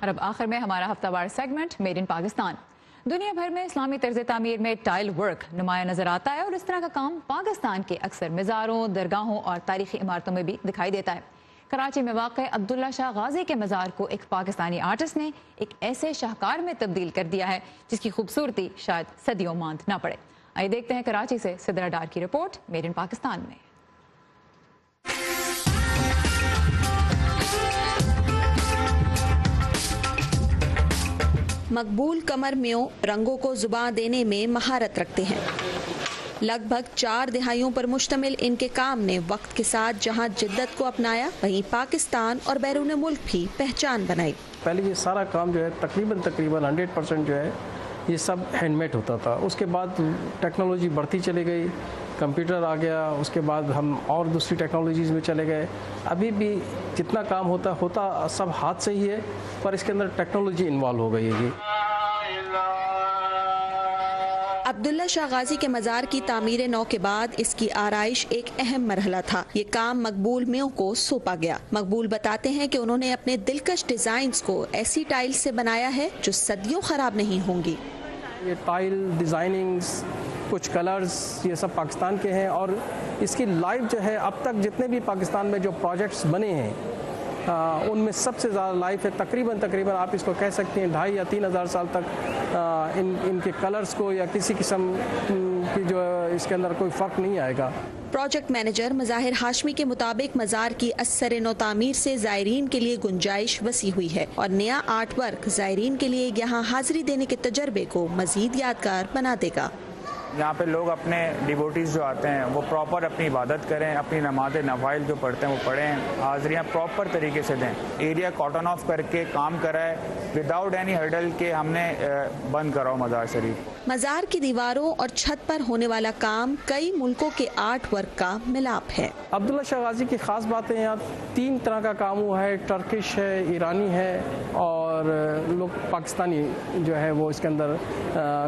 اور اب آخر میں ہمارا ہفتہ وار سیگمنٹ میڈ ان پاکستان۔ دنیا بھر میں اسلامی طرز تعمیر میں ٹائل ورک نمایاں نظر آتا ہے اور اس طرح کا کام پاکستان کے اکثر مزاروں، درگاہوں اور تاریخی عمارتوں میں بھی دکھائی دیتا ہے۔ کراچی میں واقع عبداللہ شاہ غازی کے مزار کو ایک پاکستانی آرٹسٹ نے ایک ایسے شاہکار میں تبدیل کر دیا ہے جس کی خوبصورتی شاید صدیوں ماند نہ پڑے۔ آئیے دیکھتے ہیں کراچی سے سدرا ڈار کی رپورٹ میڈ ان پاکستان میں۔ مقبول کمر میوں رنگوں کو زباں دینے میں مہارت رکھتے ہیں۔ لگ بھگ 4 دہائیوں پر مشتمل ان کے کام نے وقت کے ساتھ جہاں جدت کو اپنایا، وہیں پاکستان اور بیرون ملک بھی پہچان بنائی۔ پہلے یہ سارا کام جو ہے تقریباً 100% جو ہے یہ سب ہینڈ میڈ ہوتا تھا۔ اس کے بعد ٹیکنالوجی بڑھتی چلی گئی، کمپیوٹر آ گیا، اس کے بعد ہم اور دوسری ٹیکنالوجیز میں چلے گئے۔ ابھی بھی جتنا کام ہوتا سب ہاتھ سے ہی ہے، پر اس کے اندر ٹیکنالوجی انوالو ہو گئی ہے جی۔ عبداللہ شاہ غازی کے مزار کی تعمیر نو کے بعد اس کی آرائش ایک اہم مرحلہ تھا۔ یہ کام مقبول میوں کو سونپا گیا۔ مقبول بتاتے ہیں کہ انہوں نے اپنے دلکش ڈیزائنز کو ایسی ٹائل سے بنایا ہے جو صدیوں خراب نہیں ہوں گی۔ یہ ٹائل ڈیزائننگز، کچھ کلرز، یہ سب پاکستان کے ہیں، اور اس کی لائف جو ہے اب تک جتنے بھی پاکستان میں جو پروجیکٹس بنے ہیں ان میں سب سے زیادہ لائف ہے۔ تقریباً آپ اس کو کہہ سکتے ہیں 2500 یا 3000 سال تک ان کے کلرز کو یا کسی قسم کی جو اس کے اندر کوئی فرق نہیں آئے گا۔ پروجیکٹ مینیجر مظاہر ہاشمی کے مطابق مزار کی اثر نو تعمیر سے زائرین کے لیے گنجائش وسیع ہوئی ہے اور نیا آرٹ ورک زائرین کے لیے یہاں حاضری دینے کے تجربے کو مزید یادگار بنا دے گا۔ یہاں پہ لوگ اپنے ڈیوٹیز جو آتے ہیں وہ پراپر اپنی عبادت کریں، اپنی نماز نوائل جو پڑھتے ہیں وہ پڑھیں، حاضریاں پراپر طریقے سے دیں۔ ایریا کارٹن آف کر کے کام کرائے وداؤٹ اینی ہرڈل کے ہم نے بند کراؤ مزار شریف۔ مزار کی دیواروں اور چھت پر ہونے والا کام کئی ملکوں کے آرٹ ورک کا ملاپ ہے۔ عبداللہ شاہ غازی کی خاص باتیں یہاں 3 طرح کا کام ہوا ہے، ٹرکش ہے، ایرانی ہے، اور لوگ پاکستانی جو ہے وہ اس کے اندر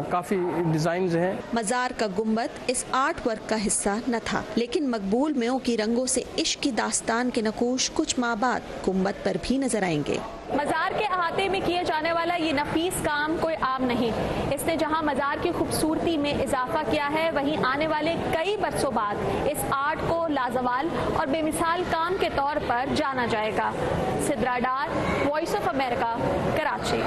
کافی ڈیزائنز ہیں۔ مزار کا گنبد اس آرٹ ورک کا حصہ نہ تھا، لیکن مقبول میوں کی رنگوں سے عشق کی داستان کے نقوش کچھ ماہ بعد گنبد پر بھی نظر آئیں گے۔ مزار کے احاطے میں کیے جانے والا یہ نفیس کام کوئی عام نہیں۔ اس نے جہاں مزار کی خوبصورتی میں اضافہ کیا ہے، وہیں آنے والے کئی برسوں بعد اس آرٹ کو لازوال اور بے مثال کام کے طور پر جانا جائے گا۔ Sidra Dar, voice of America, Karachi.